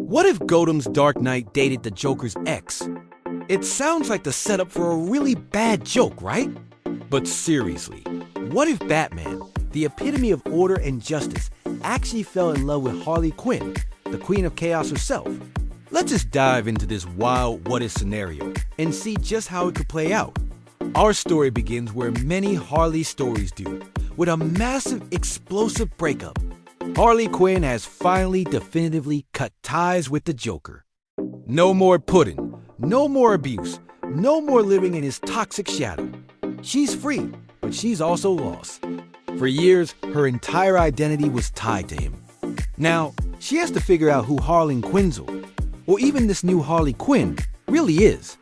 What if Gotham's Dark Knight dated the Joker's ex? It sounds like the setup for a really bad joke, right? But seriously, what if Batman, the epitome of order and justice, actually fell in love with Harley Quinn, the Queen of Chaos herself? Let's just dive into this wild what-if scenario and see just how it could play out. Our story begins where many Harley stories do, with a massive explosive breakup. Harley Quinn has finally definitively cut ties with the Joker. No more pudding, no more abuse, no more living in his toxic shadow. She's free, but she's also lost. For years, her entire identity was tied to him. Now, she has to figure out who Harley Quinzel, or even this new Harley Quinn, really is.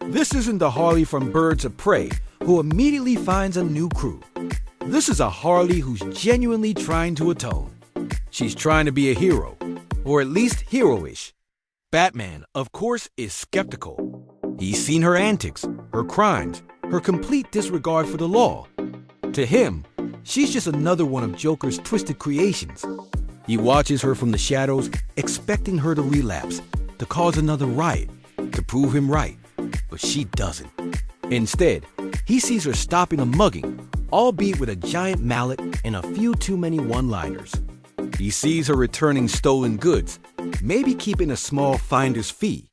This isn't the Harley from Birds of Prey, who immediately finds a new crew. This is a Harley who's genuinely trying to atone. She's trying to be a hero, or at least heroish. Batman, of course, is skeptical. He's seen her antics, her crimes, her complete disregard for the law. To him, she's just another one of Joker's twisted creations. He watches her from the shadows, expecting her to relapse, to cause another riot, to prove him right. But she doesn't. Instead, he sees her stopping a mugging, albeit with a giant mallet and a few too many one-liners. He sees her returning stolen goods, maybe keeping a small finder's fee.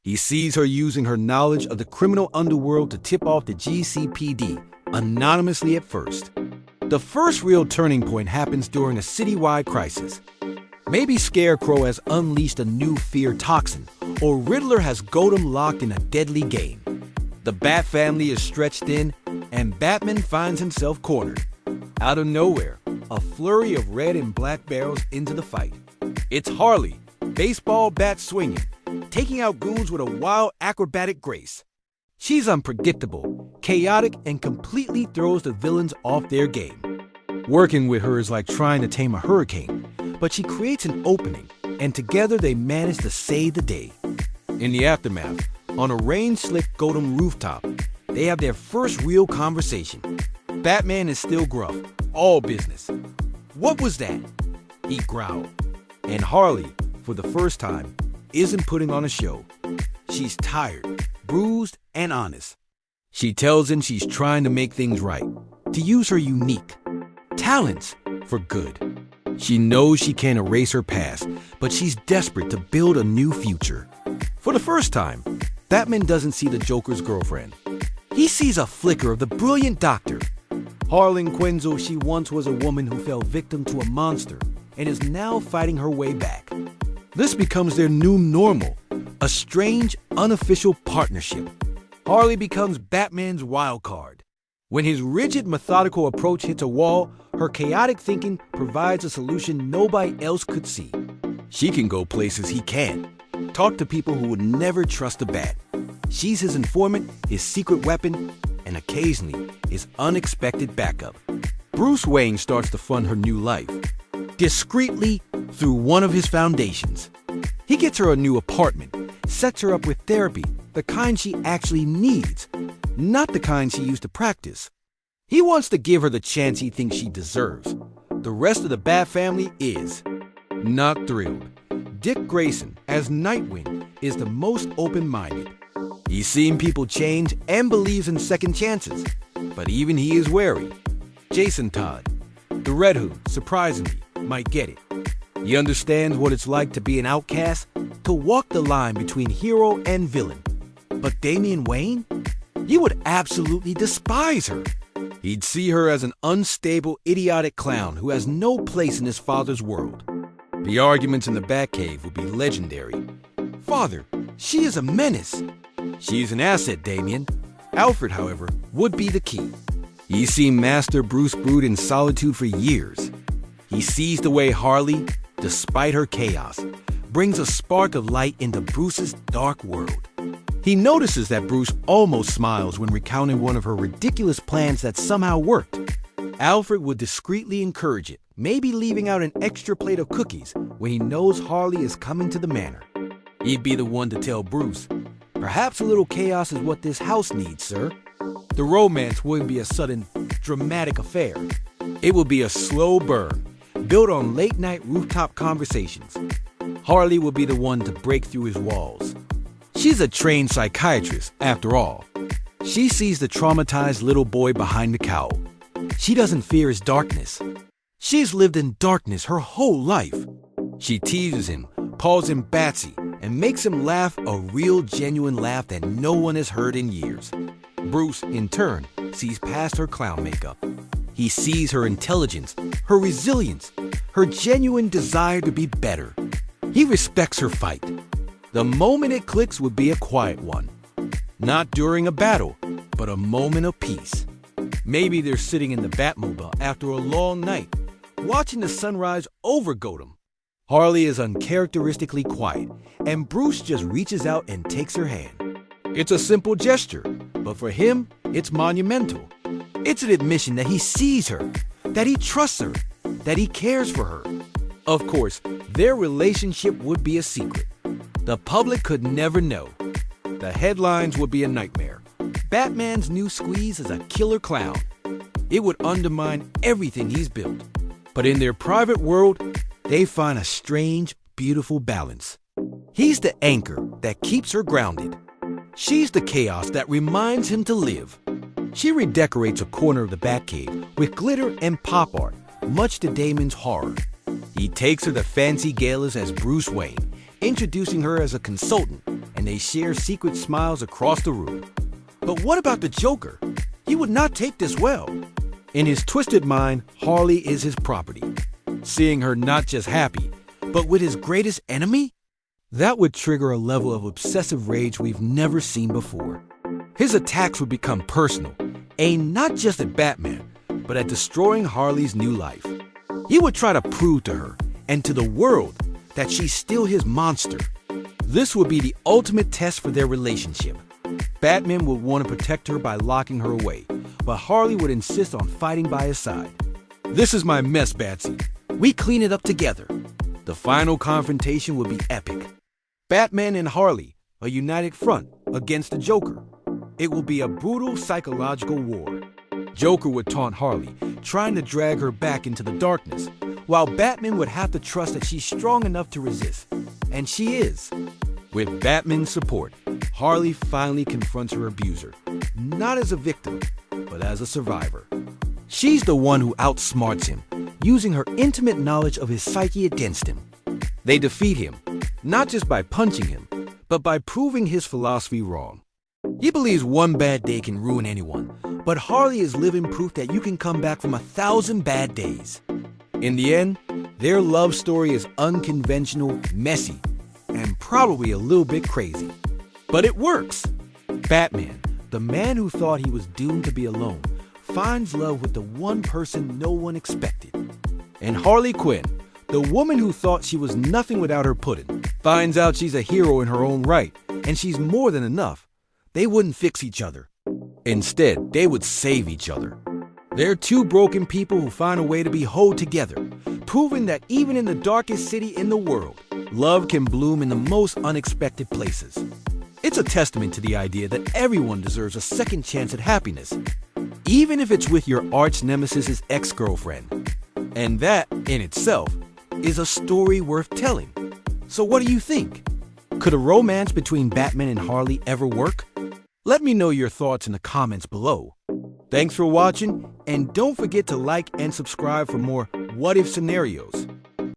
He sees her using her knowledge of the criminal underworld to tip off the GCPD, anonymously at first. The first real turning point happens during a citywide crisis. Maybe Scarecrow has unleashed a new fear toxin, or Riddler has Gotham locked in a deadly game. The Bat family is stretched thin, and Batman finds himself cornered. Out of nowhere, a flurry of red and black barrels into the fight. It's Harley, baseball bat swinging, taking out goons with a wild acrobatic grace. She's unpredictable, chaotic, and completely throws the villains off their game. Working with her is like trying to tame a hurricane, but she creates an opening, and together they manage to save the day. In the aftermath, on a rain-slicked Gotham rooftop, they have their first real conversation. Batman is still gruff, all business. "What was that?" he growled. And Harley, for the first time, isn't putting on a show. She's tired, bruised, and honest. She tells him she's trying to make things right, to use her unique talents for good. She knows she can't erase her past, but she's desperate to build a new future. For the first time, Batman doesn't see the Joker's girlfriend. He sees a flicker of the brilliant doctor. Harley Quinzel, she once was a woman who fell victim to a monster and is now fighting her way back. This becomes their new normal, a strange, unofficial partnership. Harley becomes Batman's wild card. When his rigid, methodical approach hits a wall, her chaotic thinking provides a solution nobody else could see. She can go places he can't, talk to people who would never trust a bat. She's his informant, his secret weapon, and occasionally his unexpected backup. Bruce Wayne starts to fund her new life, discreetly through one of his foundations. He gets her a new apartment, sets her up with therapy, the kind she actually needs, not the kind she used to practice. He wants to give her the chance he thinks she deserves. The rest of the Bat family is not thrilled. Dick Grayson, as Nightwing, is the most open-minded. He's seen people change and believes in second chances, but even he is wary. Jason Todd, the Red Hood, surprisingly, might get it. He understands what it's like to be an outcast, to walk the line between hero and villain. But Damian Wayne? He would absolutely despise her. He'd see her as an unstable, idiotic clown who has no place in his father's world. The arguments in the Batcave would be legendary. "Father, she is a menace." "She's an asset, Damian." Alfred, however, would be the key. He's seen Master Bruce brood in solitude for years. He sees the way Harley, despite her chaos, brings a spark of light into Bruce's dark world. He notices that Bruce almost smiles when recounting one of her ridiculous plans that somehow worked. Alfred would discreetly encourage it, maybe leaving out an extra plate of cookies when he knows Harley is coming to the manor. He'd be the one to tell Bruce, "Perhaps a little chaos is what this house needs, sir." The romance wouldn't be a sudden, dramatic affair. It would be a slow burn, built on late-night rooftop conversations. Harley will be the one to break through his walls. She's a trained psychiatrist, after all. She sees the traumatized little boy behind the cowl. She doesn't fear his darkness. She's lived in darkness her whole life. She teases him, calls him Batsy, and makes him laugh a real genuine laugh that no one has heard in years. Bruce, in turn, sees past her clown makeup. He sees her intelligence, her resilience, her genuine desire to be better. He respects her fight. The moment it clicks would be a quiet one. Not during a battle, but a moment of peace. Maybe they're sitting in the Batmobile after a long night, watching the sunrise over Gotham. Harley is uncharacteristically quiet, and Bruce just reaches out and takes her hand. It's a simple gesture, but for him, it's monumental. It's an admission that he sees her, that he trusts her, that he cares for her. Of course, their relationship would be a secret. The public could never know. The headlines would be a nightmare. Batman's new squeeze is a killer clown. It would undermine everything he's built. But in their private world, they find a strange, beautiful balance. He's the anchor that keeps her grounded. She's the chaos that reminds him to live. She redecorates a corner of the Batcave with glitter and pop art, much to Damon's horror. He takes her to fancy galas as Bruce Wayne, introducing her as a consultant, and they share secret smiles across the room. But what about the Joker? He would not take this well. In his twisted mind, Harley is his property. Seeing her not just happy, but with his greatest enemy? That would trigger a level of obsessive rage we've never seen before. His attacks would become personal, aimed not just at Batman, but at destroying Harley's new life. He would try to prove to her, and to the world, that she's still his monster. This would be the ultimate test for their relationship. Batman would want to protect her by locking her away, but Harley would insist on fighting by his side. This is my mess, Batsy. We clean it up together. The final confrontation would be epic. Batman and Harley, a united front against the Joker. It will be a brutal psychological war. Joker would taunt Harley, trying to drag her back into the darkness, while Batman would have to trust that she's strong enough to resist. And she is. With Batman's support, Harley finally confronts her abuser, not as a victim, but as a survivor. She's the one who outsmarts him, using her intimate knowledge of his psyche against him. They defeat him, not just by punching him, but by proving his philosophy wrong. He believes one bad day can ruin anyone, but Harley is living proof that you can come back from 1,000 bad days. In the end, their love story is unconventional, messy, and probably a little bit crazy. But it works. Batman, the man who thought he was doomed to be alone, finds love with the one person no one expected. And Harley Quinn, the woman who thought she was nothing without her pudding, finds out she's a hero in her own right, and she's more than enough. They wouldn't fix each other. Instead, they would save each other. They're two broken people who find a way to be whole together, proving that even in the darkest city in the world, love can bloom in the most unexpected places. It's a testament to the idea that everyone deserves a second chance at happiness, even if it's with your arch nemesis' ex-girlfriend. And that, in itself, is a story worth telling. So what do you think? Could a romance between Batman and Harley ever work? Let me know your thoughts in the comments below. Thanks for watching, and don't forget to like and subscribe for more what-if scenarios.